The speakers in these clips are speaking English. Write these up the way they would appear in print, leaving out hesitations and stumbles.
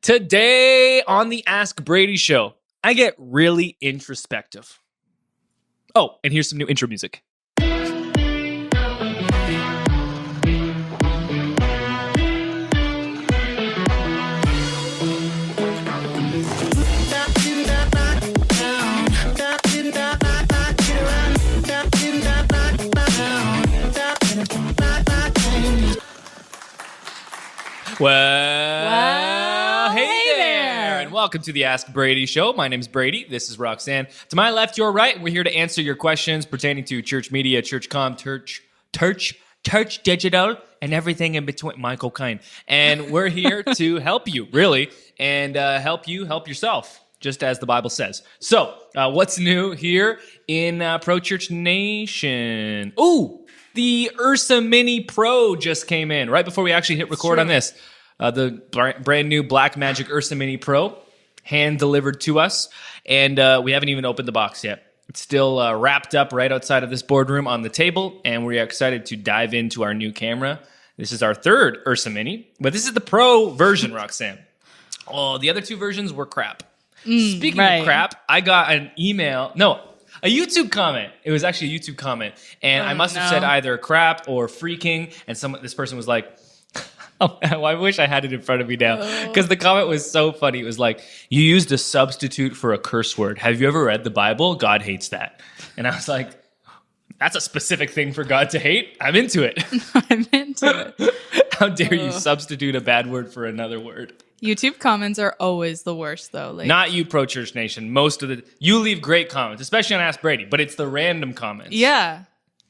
Today on the Ask Brady Show, I get really introspective. Oh, and here's some new intro music. Well, hey there, and welcome to the Ask Brady Show. My name's Brady. This is Roxanne. To my left, your right, we're here to answer your questions pertaining to church media, church comm, church digital, and everything in between. Michael Kine. And we're here to help you, really, and help you help yourself, just as the Bible says. So, what's new here in Pro Church Nation? Ooh! The Ursa Mini Pro just came in right before we actually hit record on this. The brand new Blackmagic Ursa Mini Pro, hand delivered to us, and we haven't even opened the box yet. It's still wrapped up right outside of this boardroom on the table, and we're excited to dive into our new camera. This is our third Ursa Mini, but this is the Pro version, Roxanne. Oh, the other two versions were crap. Speaking of crap, I got an email. No. A YouTube comment. It was actually a YouTube comment. And I must have said either crap or freaking. And this person was like, oh, I wish I had it in front of me now. Because the comment was so funny. It was like, you used a substitute for a curse word. Have you ever read the Bible? God hates that. And I was like, that's a specific thing for God to hate? I'm into it. I'm into it. How dare you substitute a bad word for another word? YouTube comments are always the worst, though. Not you, Pro Church Nation. You leave great comments, especially on Ask Brady, but it's the random comments. Yeah.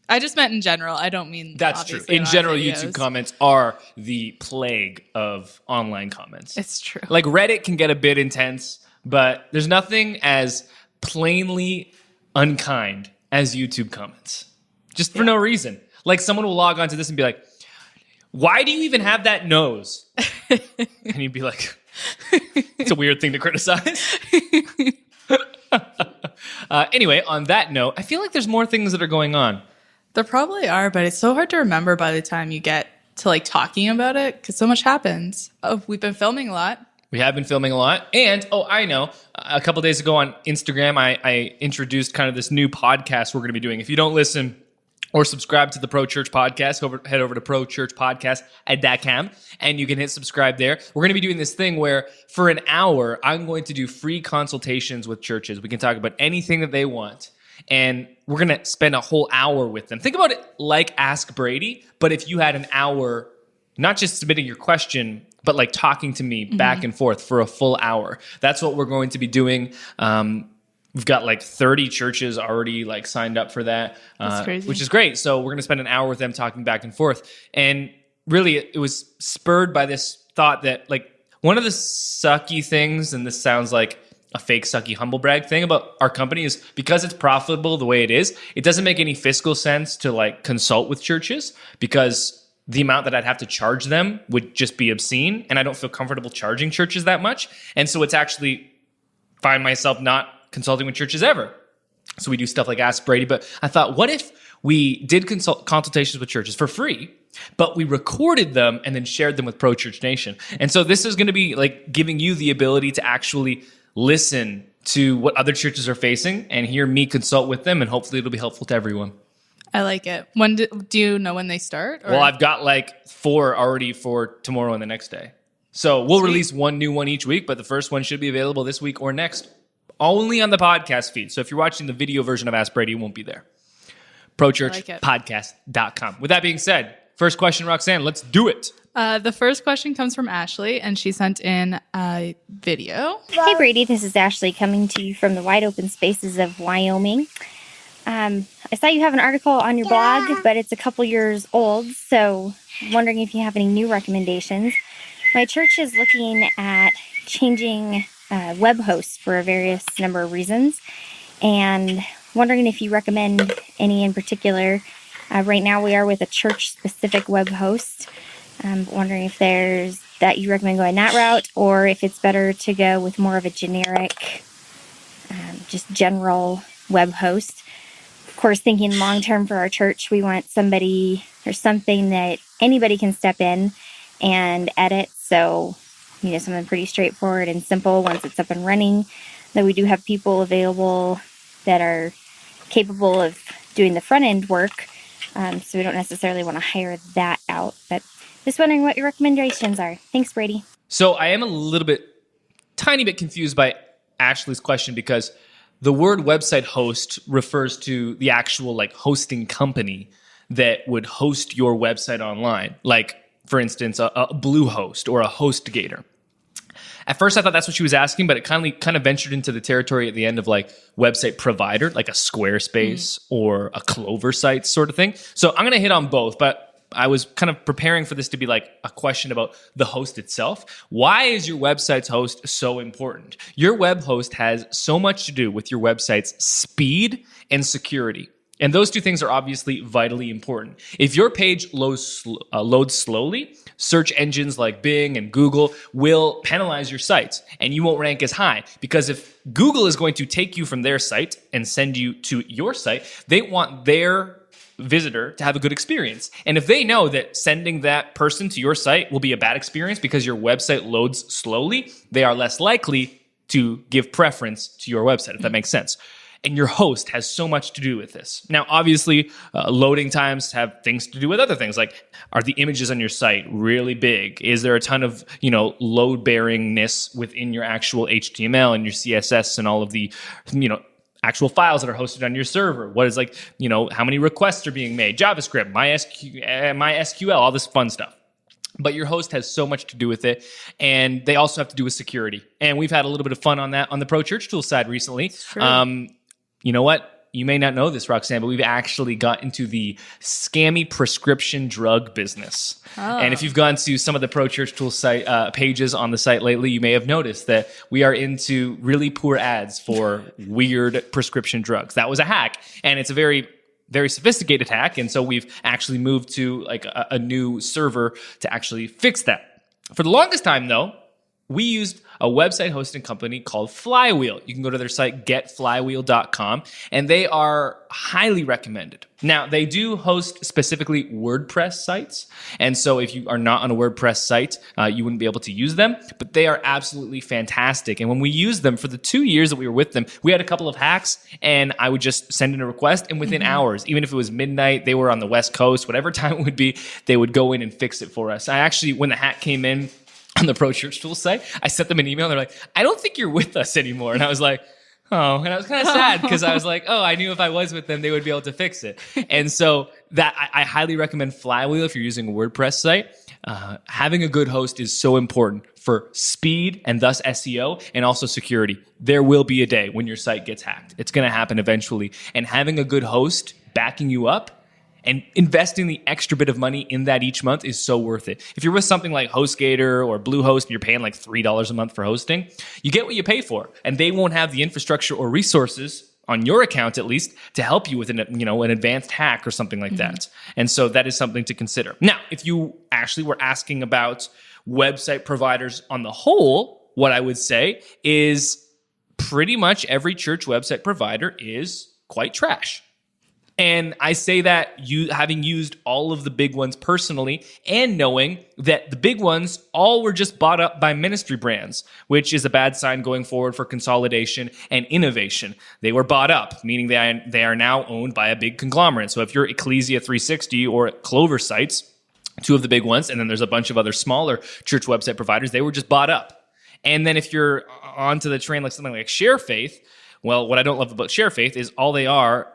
I just meant in general. I don't mean that's true. In general, YouTube comments are the plague of online comments. It's true. Like Reddit can get a bit intense, but there's nothing as plainly unkind as YouTube comments. Just for no reason. Like someone will log onto this and be like, why do you even have that nose? And you'd be like, it's a weird thing to criticize. Anyway, on that note, I feel like there's more things that are going on. There probably are, but it's so hard to remember by the time you get to talking about it because so much happens. Oh, we've been filming a lot. We have been filming a lot. And, I know, a couple days ago on Instagram, I introduced kind of this new podcast we're going to be doing. If you don't listen or subscribe to the Pro Church Podcast, head over to prochurchpodcast.com, and you can hit subscribe there. We're going to be doing this thing where for an hour, I'm going to do free consultations with churches. We can talk about anything that they want, and we're going to spend a whole hour with them. Think about it like Ask Brady, but if you had an hour, not just submitting your question, but talking to me back and forth for a full hour. That's what we're going to be doing. We've got 30 churches already signed up for that, That's crazy. Which is great. So we're going to spend an hour with them talking back and forth. And really, it was spurred by this thought that one of the sucky things, and this sounds like a fake sucky humble brag thing about our company, is because it's profitable the way it is, it doesn't make any fiscal sense to consult with churches because the amount that I'd have to charge them would just be obscene. And I don't feel comfortable charging churches that much. And so it's actually find myself not consulting with churches ever. So we do stuff like Ask Brady, but I thought, what if we did consultations with churches for free, but we recorded them and then shared them with Pro Church Nation? And so this is going to be giving you the ability to actually listen to what other churches are facing and hear me consult with them, and hopefully it'll be helpful to everyone. I like it. When do you know when they start? Or? Well, I've got 4 already for tomorrow and the next day. So we'll release one new one each week, but the first one should be available this week or next. Only on the podcast feed. So if you're watching the video version of Ask Brady, it won't be there. ProChurchPodcast.com. With that being said, first question, Roxanne, let's do it. The first question comes from Ashley, and she sent in a video. Hey, Brady. This is Ashley coming to you from the wide open spaces of Wyoming. I saw you have an article on your blog, but it's a couple years old, so I'm wondering if you have any new recommendations. My church is looking at changing web hosts for a various number of reasons, and wondering if you recommend any in particular. Right now we are with a church-specific web host. I'm wondering if there's that you recommend going that route, or if it's better to go with more of a generic, just general web host. Of course, thinking long-term for our church, we want somebody or something that anybody can step in and edit. So something pretty straightforward and simple once it's up and running. Though we do have people available that are capable of doing the front end work, so we don't necessarily want to hire that out. But just wondering what your recommendations are. Thanks, Brady. So I am tiny bit confused by Ashley's question, because the word website host refers to the actual like hosting company that would host your website online. Like, for instance, a Bluehost or a HostGator. At first, I thought that's what she was asking, but it kind of ventured into the territory at the end of like website provider, like a Squarespace or a Clover site sort of thing. So I'm going to hit on both, but I was kind of preparing for this to be like a question about the host itself. Why is your website's host so important? Your web host has so much to do with your website's speed and security. And those two things are obviously vitally important. If your page loads slowly, search engines like Bing and Google will penalize your site, and you won't rank as high. Because if Google is going to take you from their site and send you to your site, they want their visitor to have a good experience. And if they know that sending that person to your site will be a bad experience because your website loads slowly, they are less likely to give preference to your website, if that makes sense. And your host has so much to do with this. Now, obviously, loading times have things to do with other things. Like, are the images on your site really big? Is there a ton of, load-bearingness within your actual HTML and your CSS and all of the, actual files that are hosted on your server? What is how many requests are being made? JavaScript, MySQL, all this fun stuff. But your host has so much to do with it, and they also have to do with security. And we've had a little bit of fun on that on the Pro Church Tools side recently. You know what? You may not know this, Roxanne, but we've actually got into the scammy prescription drug business. Oh. And if you've gone to some of the Pro Church Tools site pages on the site lately, you may have noticed that we are into really poor ads for weird prescription drugs. That was a hack, and it's a very, very sophisticated hack. And so we've actually moved to like a new server to actually fix that. For the longest time, though, we used a website hosting company called Flywheel. You can go to their site, getflywheel.com, and they are highly recommended. Now, they do host specifically WordPress sites, and so if you are not on a WordPress site, you wouldn't be able to use them, but they are absolutely fantastic. And when we used them for the 2 years that we were with them, we had a couple of hacks, and I would just send in a request, and within hours, even if it was midnight, they were on the West Coast, whatever time it would be, they would go in and fix it for us. I actually, when the hack came in, on the Pro Church Tools site, I sent them an email. They're like, I don't think you're with us anymore. And I was like, oh. And I was kind of sad because I was like, oh, I knew if I was with them, they would be able to fix it. And so that I highly recommend Flywheel if you're using a WordPress site. Having a good host is so important for speed and thus SEO and also security. There will be a day when your site gets hacked. It's going to happen eventually. And having a good host backing you up and investing the extra bit of money in that each month is so worth it. If you're with something like HostGator or Bluehost and you're paying like $3 a month for hosting, you get what you pay for. And they won't have the infrastructure or resources on your account, at least, to help you with an advanced hack or something like that. And so that is something to consider. Now, if you actually were asking about website providers on the whole, what I would say is pretty much every church website provider is quite trash. And I say that having used all of the big ones personally and knowing that the big ones all were just bought up by ministry brands, which is a bad sign going forward for consolidation and innovation. They were bought up, meaning they are now owned by a big conglomerate. So if you're Ecclesia 360 or Clover sites, two of the big ones, and then there's a bunch of other smaller church website providers, they were just bought up. And then if you're onto the train like something like ShareFaith, well, what I don't love about ShareFaith is all they are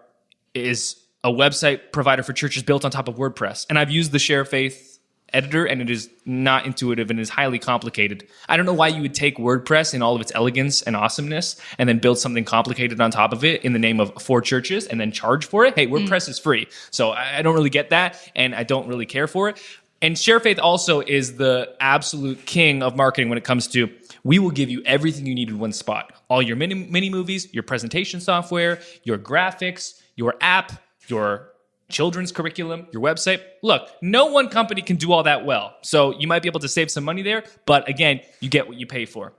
is a website provider for churches built on top of WordPress. And I've used the ShareFaith editor, and it is not intuitive and is highly complicated. I don't know why you would take WordPress in all of its elegance and awesomeness and then build something complicated on top of it in the name of for churches and then charge for it. Hey, WordPress is free. So I don't really get that, and I don't really care for it. And ShareFaith also is the absolute king of marketing when it comes to, we will give you everything you need in one spot. All your mini movies, your presentation software, your graphics, your app, your children's curriculum, your website. Look, no one company can do all that well. So you might be able to save some money there, but again, you get what you pay for.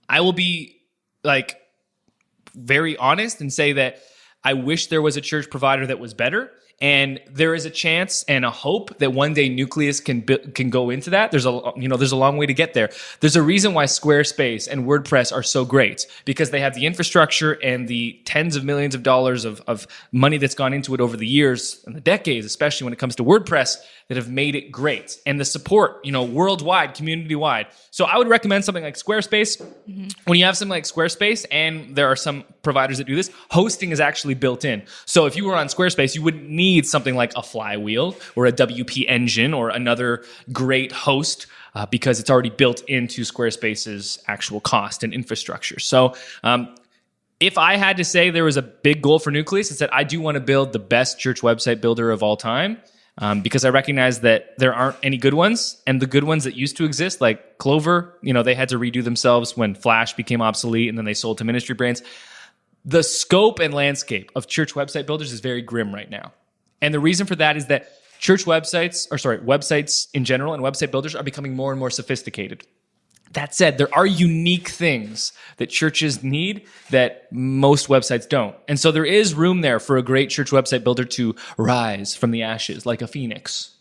I will be very honest and say that I wish there was a church provider that was better. And there is a chance and a hope that one day Nucleus can go into that. There's a long way to get there. There's a reason why Squarespace and WordPress are so great, because they have the infrastructure and the tens of millions of dollars of money that's gone into it over the years and the decades, especially when it comes to WordPress, that have made it great. And the support, worldwide, community-wide. So I would recommend something like Squarespace. Mm-hmm. When you have something like Squarespace, and there are some providers that do this, hosting is actually built in. So if you were on Squarespace, you wouldn't need something like a Flywheel or a WP Engine or another great host because it's already built into Squarespace's actual cost and infrastructure. So if I had to say there was a big goal for Nucleus, it's that I do want to build the best church website builder of all time. Because I recognize that there aren't any good ones, and the good ones that used to exist, like Clover, they had to redo themselves when Flash became obsolete, and then they sold to ministry brands. The scope and landscape of church website builders is very grim right now. And the reason for that is that websites in general and website builders are becoming more and more sophisticated. That said, there are unique things that churches need that most websites don't. And so there is room there for a great church website builder to rise from the ashes like a phoenix.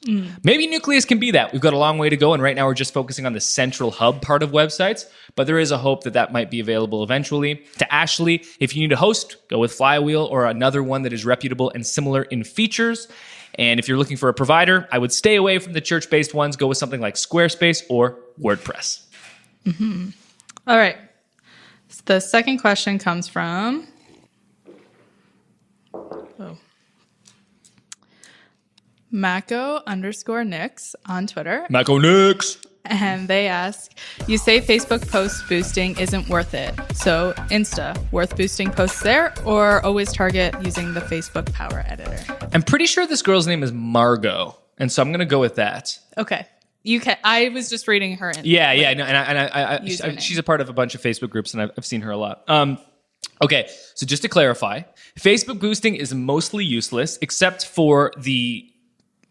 Maybe Nucleus can be that. We've got a long way to go, and right now we're just focusing on the central hub part of websites, but there is a hope that might be available eventually. To Ashley, if you need a host, go with Flywheel or another one that is reputable and similar in features. And if you're looking for a provider, I would stay away from the church-based ones. Go with something like Squarespace or WordPress. Mm-hmm. All right. The second question comes from Mako_Nix on Twitter. Mako Nix. And they ask, you say Facebook post boosting isn't worth it. So Insta, worth boosting posts there, or always target using the Facebook Power Editor? I'm pretty sure this girl's name is Margot, and so I'm going to go with that. Okay. You can. I was just reading her. She's a part of a bunch of Facebook groups, and I've seen her a lot. Okay, so just to clarify, Facebook boosting is mostly useless, except for the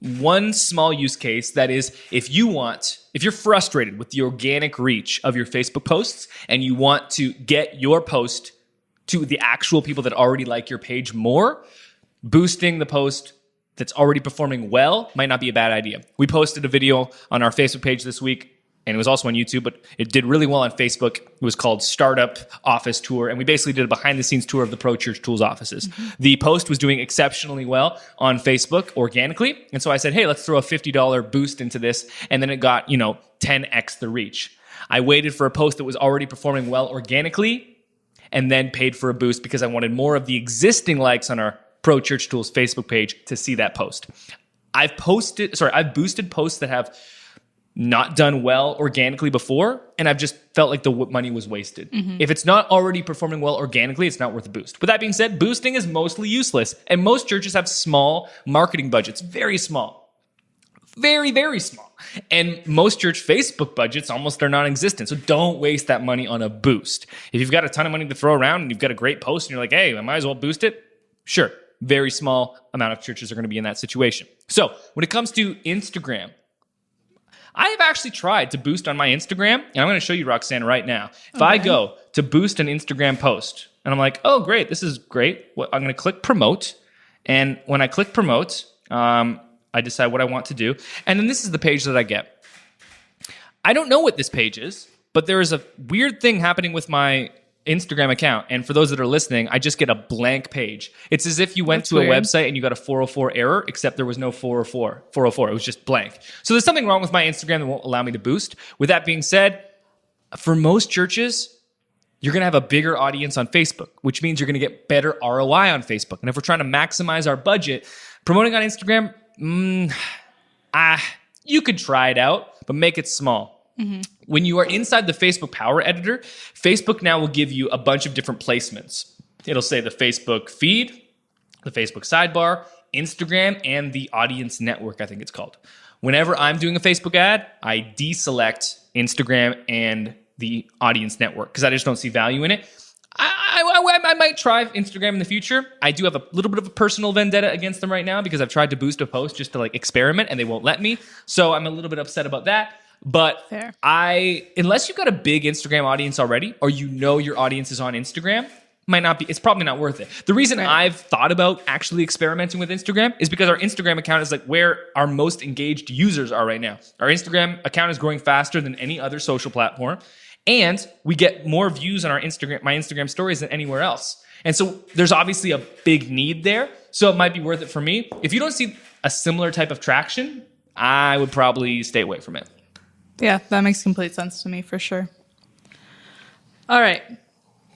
one small use case that is, if you're frustrated with the organic reach of your Facebook posts, and you want to get your post to the actual people that already like your page more, boosting the post that's already performing well might not be a bad idea. We posted a video on our Facebook page this week, and it was also on YouTube, but it did really well on Facebook. It was called Startup Office Tour, and we basically did a behind-the-scenes tour of the Pro Church Tools offices. Mm-hmm. The post was doing exceptionally well on Facebook organically, and so I said, hey, let's throw a $50 boost into this, and then it got, 10x the reach. I waited for a post that was already performing well organically, and then paid for a boost because I wanted more of the existing likes on our Pro Church Tools Facebook page to see that post. I've boosted posts that have not done well organically before, and I've just felt like the money was wasted. Mm-hmm. If it's not already performing well organically, it's not worth a boost. With that being said, boosting is mostly useless, and most churches have small marketing budgets, very small. Very, very small. And most church Facebook budgets almost are non-existent. So don't waste that money on a boost. If you've got a ton of money to throw around and you've got a great post and you're like, hey, I might as well boost it, sure. Very small amount of churches are going to be in that situation. So when it comes to Instagram, I have actually tried to boost on my Instagram, and I'm going to show you, Roxanne, right now. If I go to boost an Instagram post, and I'm like, oh, great, this is great. I'm going to click promote, and when I click promote, I decide what I want to do, and then this is the page that I get. I don't know what this page is, but there is a weird thing happening with my Instagram account, and for those that are listening, I just get a blank page. It's as if you went to a website and you got a 404 error, except there was no 404. It was just blank. So there's something wrong with my Instagram that won't allow me to boost. With that being said, for most churches, you're going to have a bigger audience on Facebook, which means you're going to get better ROI on Facebook. And if we're trying to maximize our budget, promoting on Instagram, you could try it out, but make it small. Mm-hmm. When you are inside the Facebook Power Editor, Facebook now will give you a bunch of different placements. It'll say the Facebook feed, the Facebook sidebar, Instagram, and the audience network, I think it's called. Whenever I'm doing a Facebook ad, I deselect Instagram and the audience network because I just don't see value in it. I might try Instagram in the future. I do have a little bit of a personal vendetta against them right now because I've tried to boost a post just to experiment and they won't let me. So I'm a little bit upset about that. But fair. Unless you've got a big Instagram audience already, or your audience is on Instagram, it's probably not worth it. The reason Right. I've thought about actually experimenting with Instagram is because our Instagram account is like where our most engaged users are right now. Our Instagram account is growing faster than any other social platform. And we get more views on my Instagram stories than anywhere else. And so there's obviously a big need there. So it might be worth it for me. If you don't see a similar type of traction, I would probably stay away from it. Yeah, that makes complete sense to me for sure. All right.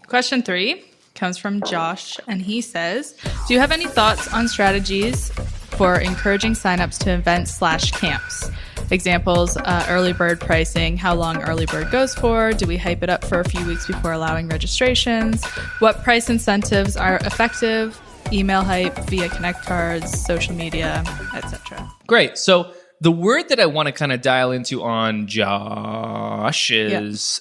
Question 3 comes from Josh, and he says, do you have any thoughts on strategies for encouraging signups to events/camps? Examples, early bird pricing, how long early bird goes for, do we hype it up for a few weeks before allowing registrations, what price incentives are effective, email hype via connect cards, social media, etc. Great. So the word that I want to kind of dial into on Josh's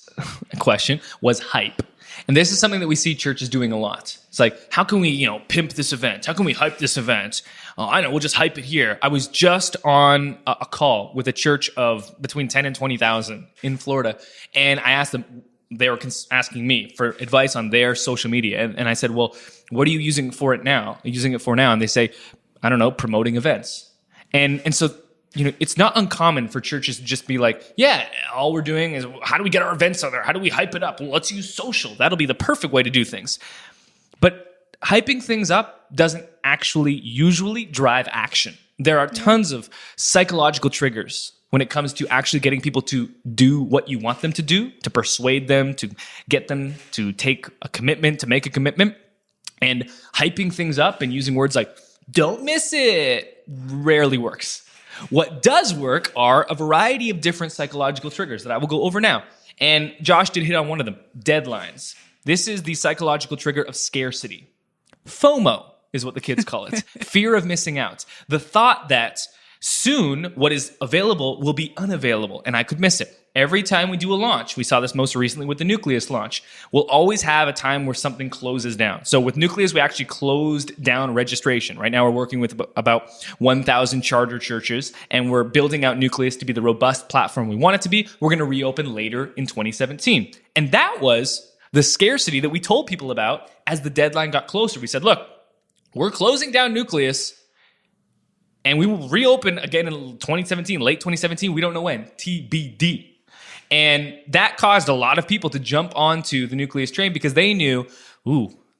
question was hype. And this is something that we see churches doing a lot. It's like, how can we, pimp this event? How can we hype this event? I know, we'll just hype it here. I was just on a call with a church of between 10 and 20,000 in Florida. And I asked them, they were asking me for advice on their social media. And I said, well, what are you using it for now? And they say, I don't know, promoting events. And so, it's not uncommon for churches to just be like, yeah, all we're doing is how do we get our events out there? How do we hype it up? Well, let's use social. That'll be the perfect way to do things. But hyping things up doesn't actually usually drive action. There are tons of psychological triggers when it comes to actually getting people to do what you want them to do, to persuade them, to get them to take a commitment, to make a commitment. And hyping things up and using words like, don't miss it, rarely works. What does work are a variety of different psychological triggers that I will go over now. And Josh did hit on one of them, deadlines. This is the psychological trigger of scarcity. FOMO is what the kids call it. Fear of missing out. The thought that soon what is available will be unavailable and I could miss it. Every time we do a launch, we saw this most recently with the Nucleus launch, we'll always have a time where something closes down. So with Nucleus, we actually closed down registration. Right now we're working with about 1,000 charter churches, and we're building out Nucleus to be the robust platform we want it to be. We're going to reopen later in 2017. And that was the scarcity that we told people about as the deadline got closer. We said, look, we're closing down Nucleus, and we will reopen again in 2017, late 2017. We don't know when, TBD. And that caused a lot of people to jump onto the Nucleus train because they knew,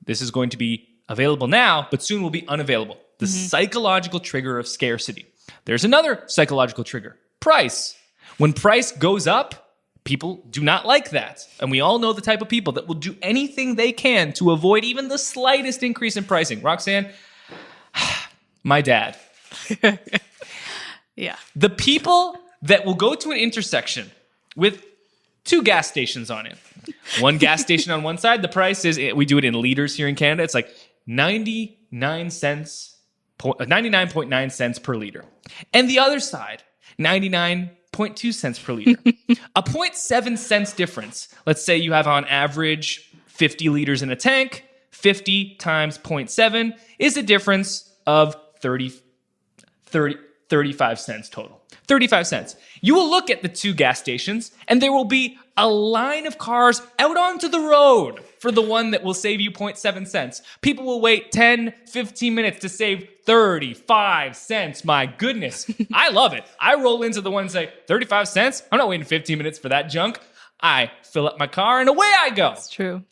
this is going to be available now, but soon will be unavailable. The psychological trigger of scarcity. There's another psychological trigger, price. When price goes up, people do not like that. And we all know the type of people that will do anything they can to avoid even the slightest increase in pricing. Roxanne, my dad. Yeah. The people that will go to an intersection with 2 gas stations on it. One gas station on one side, the price is, we do it in liters here in Canada, it's like 99.9 cents per liter. And the other side, 99.2 cents per liter. A 0.7 cents difference. Let's say you have on average 50 liters in a tank, 50 times 0.7 is a difference of 35 cents total. 35 cents. You will look at the 2 gas stations and there will be a line of cars out onto the road for the one that will save you 0.7 cents. People will wait 10, 15 minutes to save 35 cents. My goodness. I love it. I roll into the one and say, 35 cents? I'm not waiting 15 minutes for that junk. I fill up my car and away I go. It's true.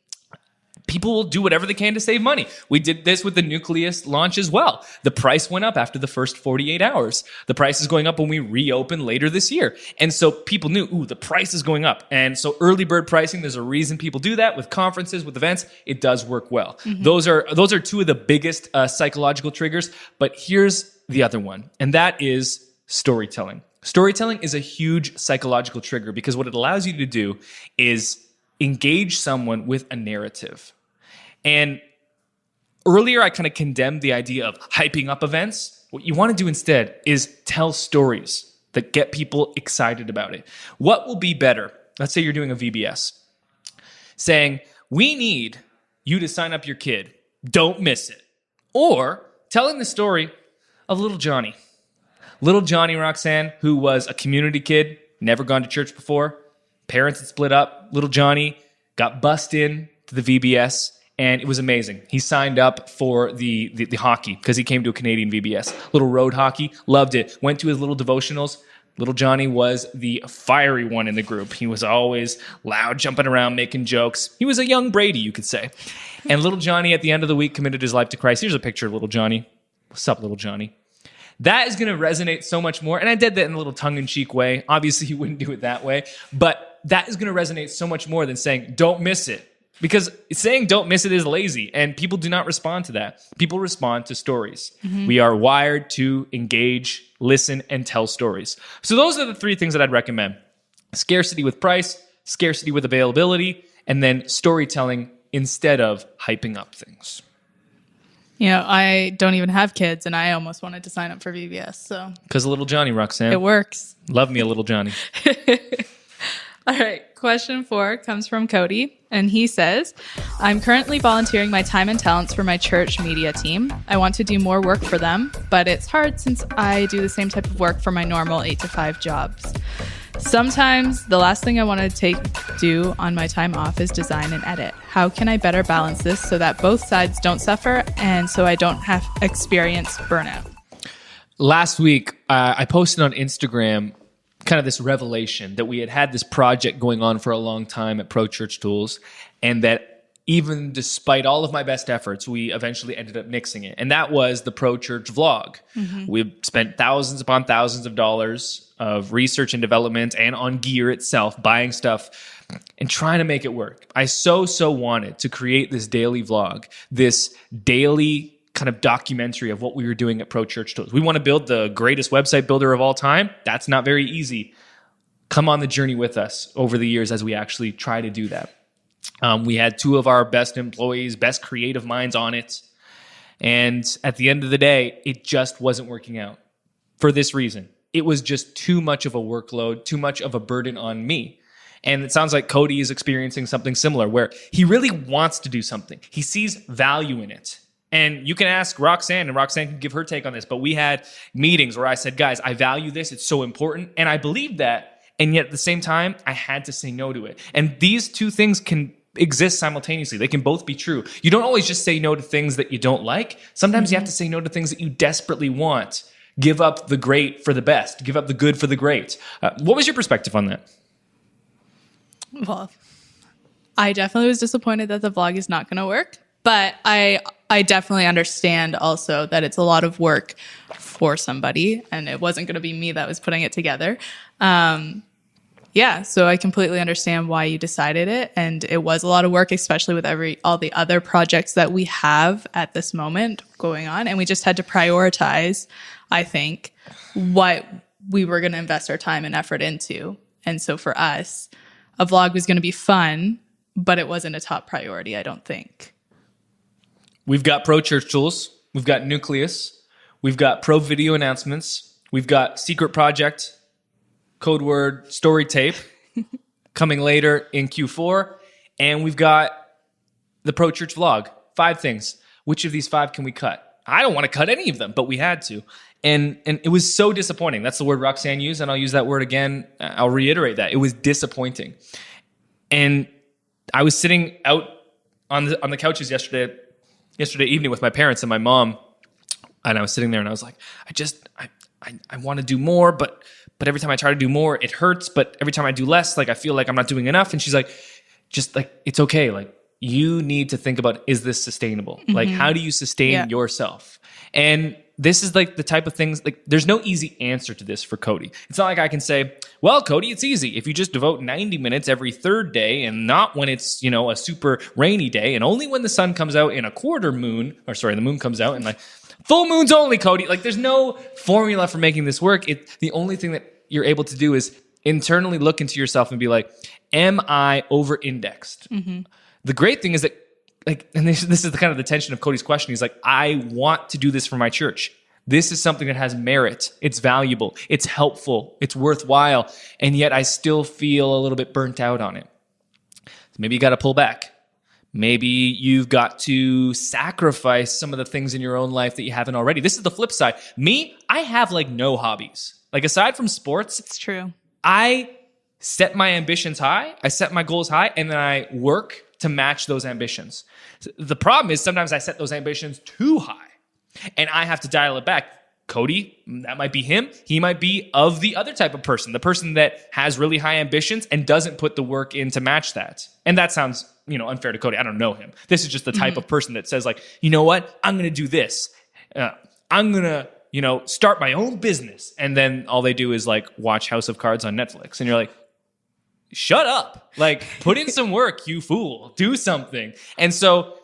People will do whatever they can to save money. We did this with the Nucleus launch as well. The price went up after the first 48 hours. The price is going up when we reopen later this year. And so people knew, the price is going up. And so early bird pricing, there's a reason people do that with conferences, with events. It does work well. Those are 2 of the biggest psychological triggers. But here's the other one, and that is storytelling. Storytelling is a huge psychological trigger because what it allows you to do is engage someone with a narrative. And earlier, I kind of condemned the idea of hyping up events. What you want to do instead is tell stories that get people excited about it. What will be better? Let's say you're doing a VBS, saying, we need you to sign up your kid. Don't miss it. Or telling the story of little Johnny. Little Johnny, Roxanne, who was a community kid, never gone to church before. Parents had split up. Little Johnny got bussed in to the VBS, and it was amazing. He signed up for the hockey because he came to a Canadian VBS. Little road hockey, loved it. Went to his little devotionals. Little Johnny was the fiery one in the group. He was always loud, jumping around, making jokes. He was a young Brady, you could say. And little Johnny, at the end of the week, committed his life to Christ. Here's a picture of little Johnny. What's up, little Johnny? That is going to resonate so much more. And I did that in a little tongue-in-cheek way. Obviously, you wouldn't do it that way. But that is going to resonate so much more than saying, don't miss it. Because saying don't miss it is lazy, and people do not respond to that. People respond to stories. We are wired to engage, listen, and tell stories. So those are the three things that I'd recommend. Scarcity with price, scarcity with availability, and then storytelling instead of hyping up things. You know, I don't even have kids, and I almost wanted to sign up for VBS. So Because of little Johnny, Roxanne. it works. Love me a little Johnny. All right. Question 4 comes from Cody, and he says, I'm currently volunteering my time and talents for my church media team. I want to do more work for them, but it's hard since I do the same type of work for my normal 8-to-5 jobs. Sometimes the last thing I want to do on my time off is design and edit. How can I better balance this so that both sides don't suffer and so I don't have experience burnout? Last week, I posted on Instagram kind of this revelation that we had this project going on for a long time at Pro Church Tools, and that even despite all of my best efforts, we eventually ended up nixing it. And that was the Pro Church vlog. We spent thousands upon thousands of dollars of research and development and on gear itself, buying stuff and trying to make it work. I so wanted to create this daily vlog, this daily kind of documentary of what we were doing at Pro Church Tools. We want to build the greatest website builder of all time. That's not very easy. Come on the journey with us over the years as we actually try to do that. We had 2 of our best employees, best creative minds on it. And at the end of the day, it just wasn't working out for this reason. It was just too much of a workload, too much of a burden on me. And it sounds like Cody is experiencing something similar where he really wants to do something. He sees value in it. And you can ask Roxanne, and Roxanne can give her take on this, but we had meetings where I said, guys, I value this. It's so important. And I believed that. And yet at the same time, I had to say no to it. And these two things can exist simultaneously. They can both be true. You don't always just say no to things that you don't like. Sometimes you have to say no to things that you desperately want. Give up the great for the best. Give up the good for the great. What was your perspective on that? Well, I definitely was disappointed that the vlog is not going to work, but I definitely understand also that it's a lot of work for somebody, and it wasn't going to be me that was putting it together. So I completely understand why you decided it, and it was a lot of work, especially with all the other projects that we have at this moment going on, and we just had to prioritize, I think, what we were going to invest our time and effort into. And so for us, a vlog was going to be fun, but it wasn't a top priority, I don't think. We've got Pro Church Tools. We've got Nucleus. We've got Pro Video Announcements. We've got Secret Project, code word Story Tape, coming later in Q4. And we've got the Pro Church Vlog. 5 things. Which of these 5 can we cut? I don't want to cut any of them, but we had to. And it was so disappointing. That's the word Roxanne used, and I'll use that word again. I'll reiterate that. It was disappointing. And I was sitting out on the couches yesterday evening with my parents and my mom, and I was sitting there and I was like, I want to do more, but every time I try to do more, it hurts. But every time I do less, like I feel like I'm not doing enough. And she's like, just like, it's okay. Like you need to think about, is this sustainable? Like, how do you sustain yourself? And this is like the type of things, like there's no easy answer to this for Cody. It's not like I can say, well, Cody, it's easy. If you just devote 90 minutes every 3rd day and not when it's, a super rainy day and only when the sun comes out in a quarter moon, the moon comes out and like full moons only, Cody. Like there's no formula for making this work. The only thing that you're able to do is internally look into yourself and be like, am I over-indexed? The great thing is that and this is the kind of the tension of Cody's question. He's like, I want to do this for my church. This is something that has merit. It's valuable. It's helpful. It's worthwhile. And yet I still feel a little bit burnt out on it. So maybe you got to pull back. Maybe you've got to sacrifice some of the things in your own life that you haven't already. This is the flip side. Me, I have like no hobbies. Like aside from sports, it's true. I set my ambitions high. I set my goals high, and then I work to match those ambitions. The problem is sometimes I set those ambitions too high and I have to dial it back. Cody, that might be him. He might be of the other type of person, the person that has really high ambitions and doesn't put the work in to match that. And that sounds, unfair to Cody. I don't know him. This is just the type of person that says like, you know what? I'm going to do this. I'm going to, start my own business. And then all they do is like watch House of Cards on Netflix. And you're like, shut up. Like, put in some work, you fool. Do something. And so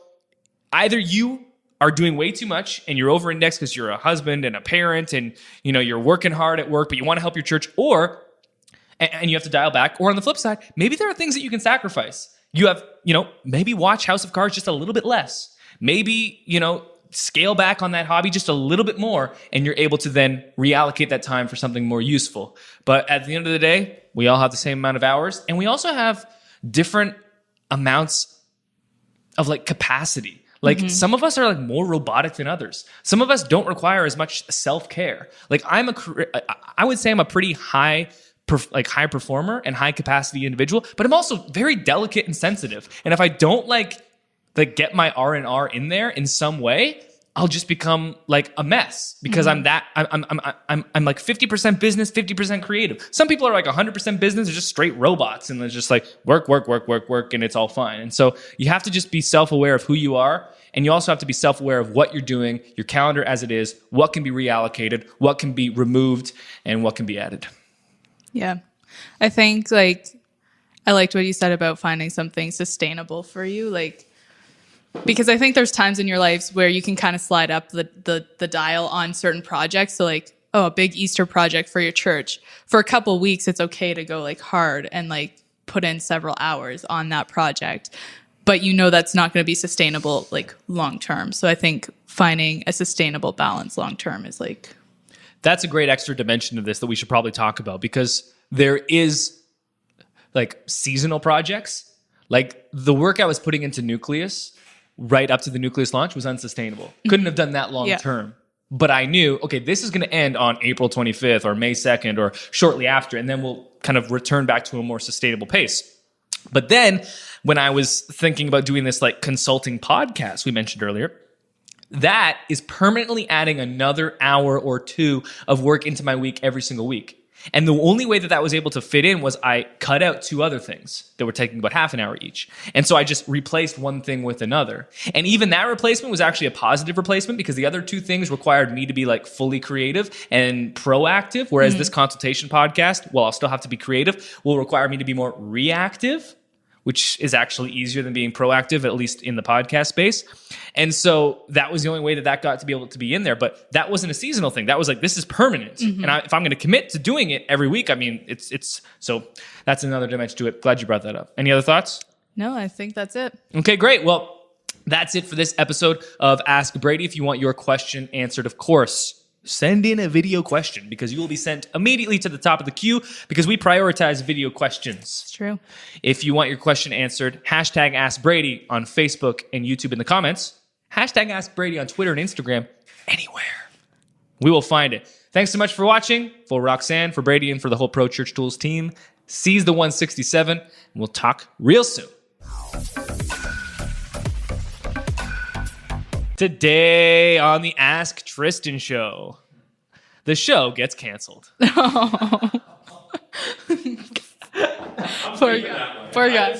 either you are doing way too much and you're over indexed because you're a husband and a parent and you're working hard at work, but you want to help your church, and you have to dial back. Or on the flip side, maybe there are things that you can sacrifice. You have, maybe watch House of Cards just a little bit less. Maybe, scale back on that hobby just a little bit more, and you're able to then reallocate that time for something more useful. But at the end of the day, we all have the same amount of hours, and we also have different amounts of like capacity. Like some of us are like more robotic than others. Some of us don't require as much self-care. Like I would say I'm a pretty high performer and high capacity individual, but I'm also very delicate and sensitive. And if I don't like get my R&R in there in some way, I'll just become like a mess because I'm like 50% business, 50% creative. Some people are like 100% business, they're just straight robots and they're just like work, and it's all fine. And so you have to just be self-aware of who you are. And you also have to be self-aware of what you're doing, your calendar as it is, what can be reallocated, what can be removed, and what can be added. Yeah. I think I liked what you said about finding something sustainable for you. Because I think there's times in your lives where you can kind of slide up the dial on certain projects. So a big Easter project for your church. For a couple of weeks, it's okay to go hard and put in several hours on that project. But that's not going to be sustainable long term. So I think finding a sustainable balance long term is That's a great extra dimension of this that we should probably talk about, because there is seasonal projects. The work I was putting into Nucleus right up to the Nucleus launch was unsustainable. Couldn't have done that long term. But I knew, okay, this is going to end on April 25th or May 2nd or shortly after, and then we'll kind of return back to a more sustainable pace. But then when I was thinking about doing this consulting podcast we mentioned earlier, that is permanently adding another hour or two of work into my week every single week. And the only way that was able to fit in was I cut out two other things that were taking about half an hour each. And so I just replaced one thing with another. And even that replacement was actually a positive replacement because the other two things required me to be fully creative and proactive. Whereas this consultation podcast, while I'll still have to be creative, will require me to be more reactive, which is actually easier than being proactive, at least in the podcast space. And so that was the only way that got to be able to be in there. But that wasn't a seasonal thing. That was this is permanent. And if I'm going to commit to doing it every week, I mean, it's so that's another dimension to it. Glad you brought that up. Any other thoughts? No, I think that's it. Okay, great. Well, that's it for this episode of Ask Brady. If you want your question answered, of course, send in a video question because you will be sent immediately to the top of the queue because we prioritize video questions. It's true. If you want your question answered, hashtag Ask Brady on Facebook and YouTube in the comments. Hashtag Ask Brady on Twitter and Instagram. Anywhere. We will find it. Thanks so much for watching. For Roxanne, for Brady, and for the whole Pro Church Tools team. Seize the 167. And we'll talk real soon. Today on the Ask Tristan show, the show gets canceled. Poor guy.